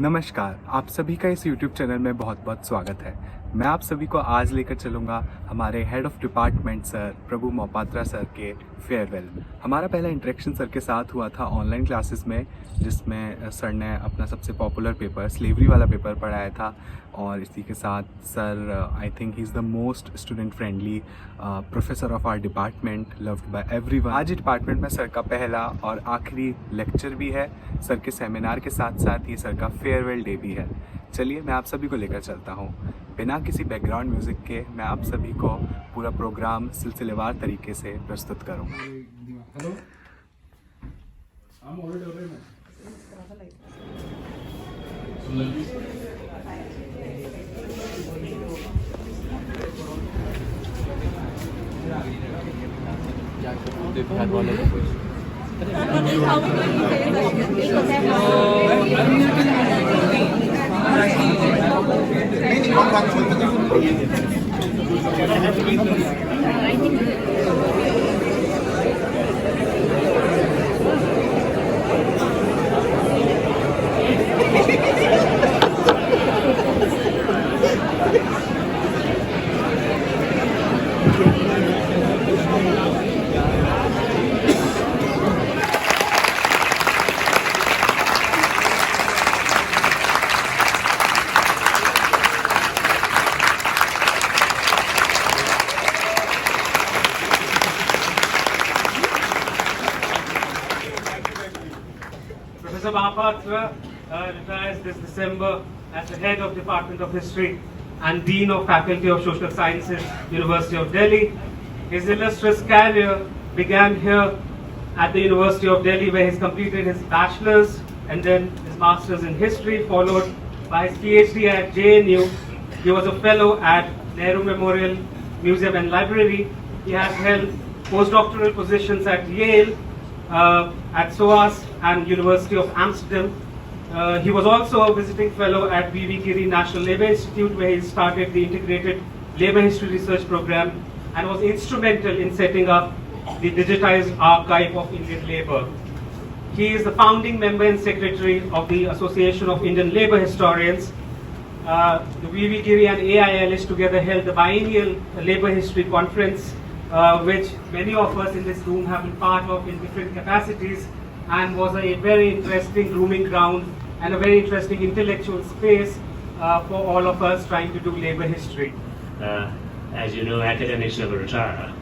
नमस्कार, आप सभी का इस YouTube चैनल में बहुत बहुत स्वागत है। मैं आप सभी को आज लेकर चलूँगा हमारे head of department sir Prabhu Mohapatra sir के फेयरवेल में। हमारा पहला इंटरेक्शन सर के साथ हुआ था ऑनलाइन क्लासेस में, जिसमें सर ने अपना सबसे पॉपुलर पेपर स्लेवरी वाला पेपर पढ़ाया था और इसी के साथ sir I think he is the most student friendly professor of our department, loved by everyone. आज डिपार्टमेंट में सर का पहला और आखिरी लेक्चर भी है। सर के सेमिनार के साथ साथ ये सर का फेयरवेल डे भी है। चलिए मैं आप सभी को लेकर चलता हूँ। बिना किसी बैकग्राउंड म्यूजिक के मैं आप सभी को पूरा प्रोग्राम सिलसिलेवार तरीके से प्रस्तुत करूँगा। Hello, I'm Auditorium. Professor Mohapatra retires this December as the head of Department of History and Dean of Faculty of Social Sciences, University of Delhi. His illustrious career began here at the University of Delhi, where he completed his bachelor's and then his master's in history, followed by his PhD at JNU. He was a fellow at Nehru Memorial Museum and Library. He has held postdoctoral positions at Yale, at SOAS and University of Amsterdam. He was also a visiting fellow at V.V. Giri National Labour Institute, where he started the Integrated Labour History Research Program and was instrumental in setting up the digitized archive of Indian labour. He is the founding member and secretary of the Association of Indian Labour Historians. The V.V. Giri and AILH together held the biennial Labour History Conference, which many of us in this room have been part of in different capacities, and was a very interesting grooming ground and a very interesting intellectual space for all of us trying to do labour history. As you know, academics never retire.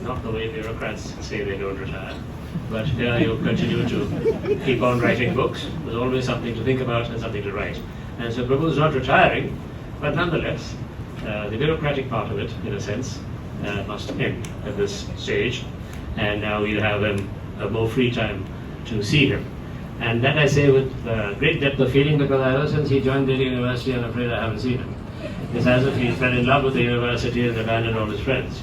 Not the way bureaucrats say they don't retire. But here you continue to keep on writing books. There's always something to think about and something to write. And so Prabhu is not retiring, but nonetheless, the bureaucratic part of it, in a sense, must end at this stage. And now you have a more free time to see him. And that I say with great depth of feeling, because ever since he joined Delhi University, I'm afraid I haven't seen him. It's as if he fell in love with the university and abandoned all his friends.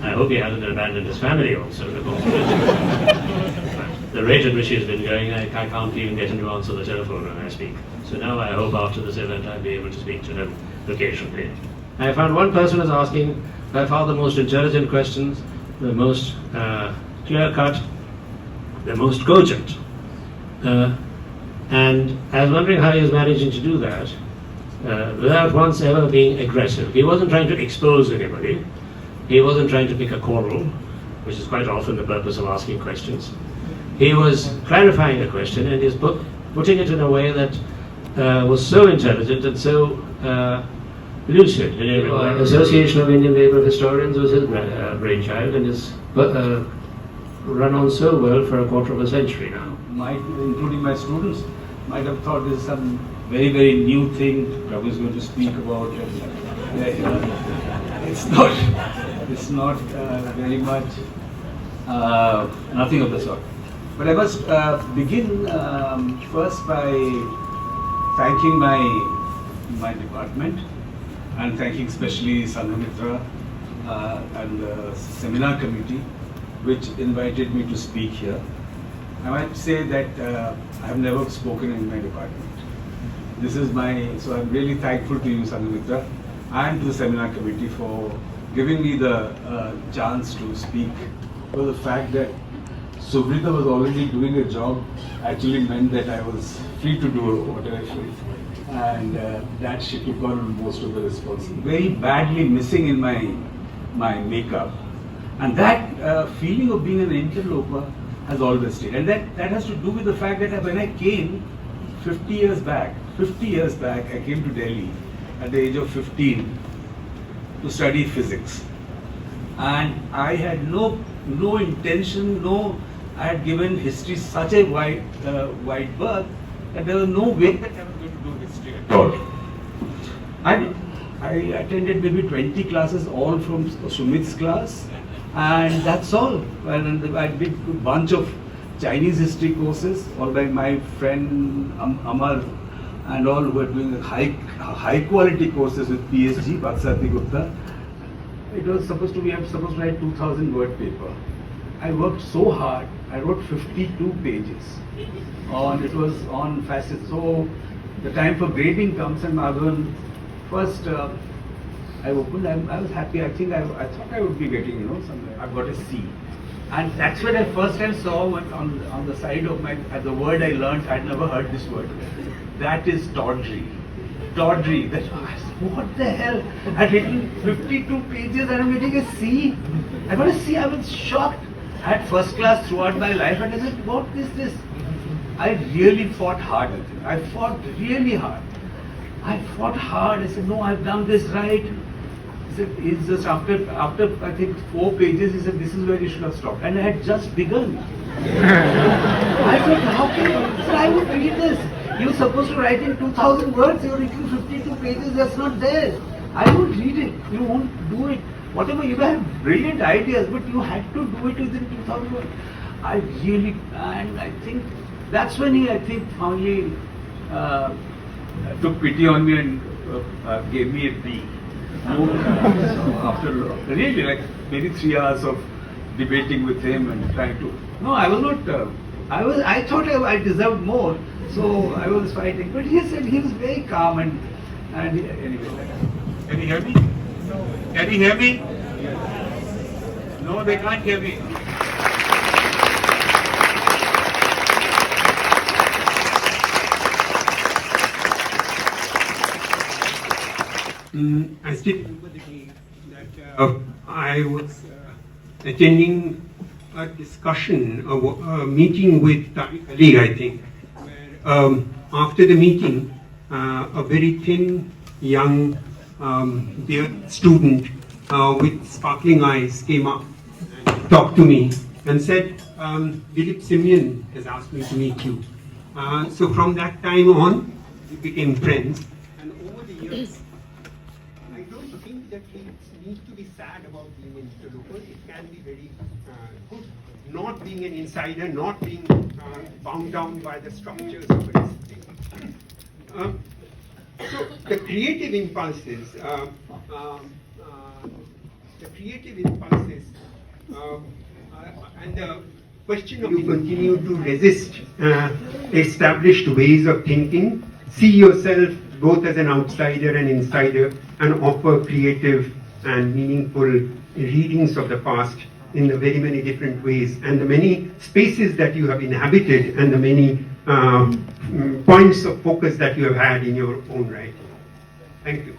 I hope he hasn't abandoned his family also in the course of it. The rate at which he's been going, I can't even get him to answer the telephone when I speak. So now I hope after this event I'll be able to speak to him occasionally. I found one person is asking by far the most intelligent questions, the most clear-cut, the most cogent. And I was wondering how he was managing to do that without once ever being aggressive. He wasn't trying to expose anybody. He wasn't trying to pick a quarrel, which is quite often the purpose of asking questions. He was clarifying a question and is putting it in a way that was so intelligent and so lucid. The Association of Indian Labour Historians was his brainchild and is run on so well for a quarter of a century now. Including my students, might have thought this is some very, very new thing Prabhu is going to speak about. It's not very much, nothing of the sort. But I must begin first by thanking my department and thanking especially Sanghamitra and the seminar committee which invited me to speak here. I might say that I have never spoken in my department. So I'm really thankful to you, Sanghamitra, and to the seminar committee for giving me the chance to speak. For the fact that Subrita was already doing a job actually meant that I was free to do whatever I felt. And that she took on most of the responsibility. Very badly missing in my makeup. And that feeling of being an interloper has always stayed. And that has to do with the fact that when I came 50 years back, I came to Delhi at the age of 15 to study physics. And I had no intention, I had given history such a wide berth that there was no way that I was going to do history at all. I attended maybe 20 classes, all from Sumit's class, and that's all. And I did a bunch of Chinese history courses, all by my friend Amar and all who were doing high quality courses with PhD, Bhaksati Gupta. It was supposed to be, I'm supposed to write 2,000 word paper. I worked so hard, I wrote 52 pages. It was on facets. So the time for grading comes and Madhavan, first I opened, I was happy. I thought I would be getting, something. I got a C. And that's when I first time saw on the side of the word I learned, I'd never heard this word. That is tawdry. Tawdry. What the hell? I'd written 52 pages and I'm getting a C. I got a C. I was shocked. I had first class throughout my life and I said, what is this? I really fought hard with it. I fought really hard. I said, no, I've done this right. He said, it's just after I think 4 pages, he said, this is where you should have stopped. And I had just begun. I said, how can you? Sir, I would read this. You're supposed to write in 2,000 words, you're writing 52 pages, that's not there. I would read it. You won't do it. Whatever, you have brilliant ideas, but you had to do it within 2,000 words. And I think that's when he, finally took pity on me and gave me a B. After really like maybe 3 hours of debating with him and trying to. No, I was not. I thought I deserved more, so I was fighting. But he said he was very calm and anyway. Can you hear me? No. Can you hear me? No, they can't hear me. I still remember the day that I was attending a discussion, a meeting with Tariq Ali, I think, where after the meeting, a very thin, young student with sparkling eyes came up and talked to me and said, Dilip Simeon has asked me to meet you. So from that time on, we became friends. And over the years, I don't think that we need to be sad about being an interloper. It can be very good. Not being an insider, not being bound down by the structures of a discipline. So the creative impulses, and the question of you continue to resist established ways of thinking, see yourself both as an outsider and insider, and offer creative and meaningful readings of the past in the very many different ways, and the many spaces that you have inhabited, and the many points of focus that you have had in your own right. Thank you.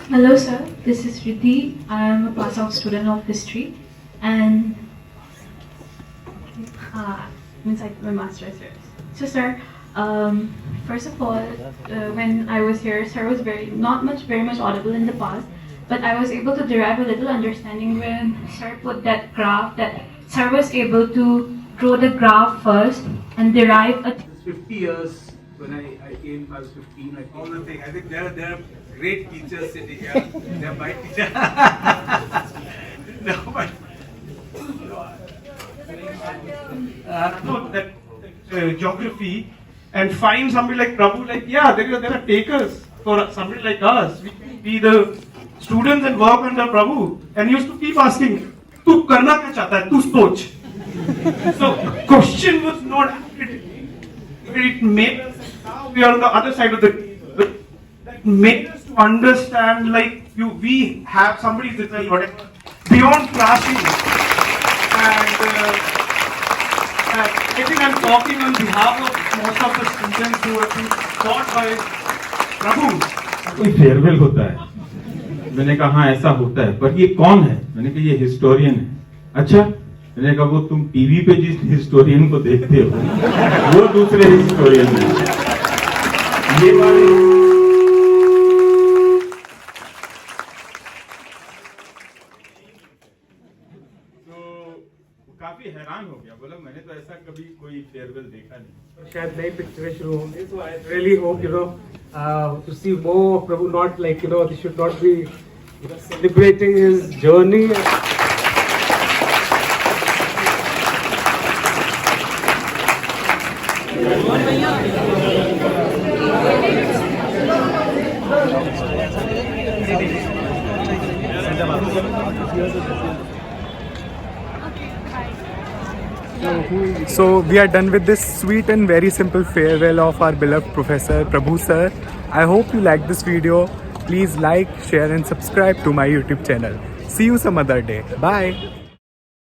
Hello sir, this is Riddhi. I am a pass out student of history and means like my master's here. So sir, first of all, when I was here, sir was very much audible in the past, but I was able to derive a little understanding when sir put that graph, that sir was able to draw the graph first and derive a 50 years when I came, I was 15. Like all the thing. I think there are great teachers sitting here. They are my teachers. No, but No, that geography and find somebody like Prabhu, like, yeah, there are takers for somebody like us. We can be the students and work under Prabhu. And he used to keep asking, "Tu karna kya chahta hai? Tu soch." So, question was not accurate. It made us, now we are on the other side of the table. That made us to understand, like, we have somebody's whatever. beyond classy. And I think I'm talking on behalf of most of the students who have been taught by Prabhu. कोई farewell होता है, मैंने कहा हाँ ऐसा होता है, पर ये कौन है? मैंने कहा ये हिस्टोरियन है। अच्छा, मैंने कहा वो तुम टीवी पे जिस हिस्टोरियन को देखते हो वो दूसरे हिस्टोरियन है। ये वाले तो काफी हैरान हो गया, बोला मैंने तो ऐसा कभी कोई फेयरवेल देखा नहीं। शायद नई पिक्चरें शुरू होंगी, so I really hope to see more of Prabhu, not like they should not be celebrating his journey. So we are done with this sweet and very simple farewell of our beloved Professor Prabhu sir. I hope you liked this video. Please like, share and subscribe to my YouTube channel. See you some other day. Bye.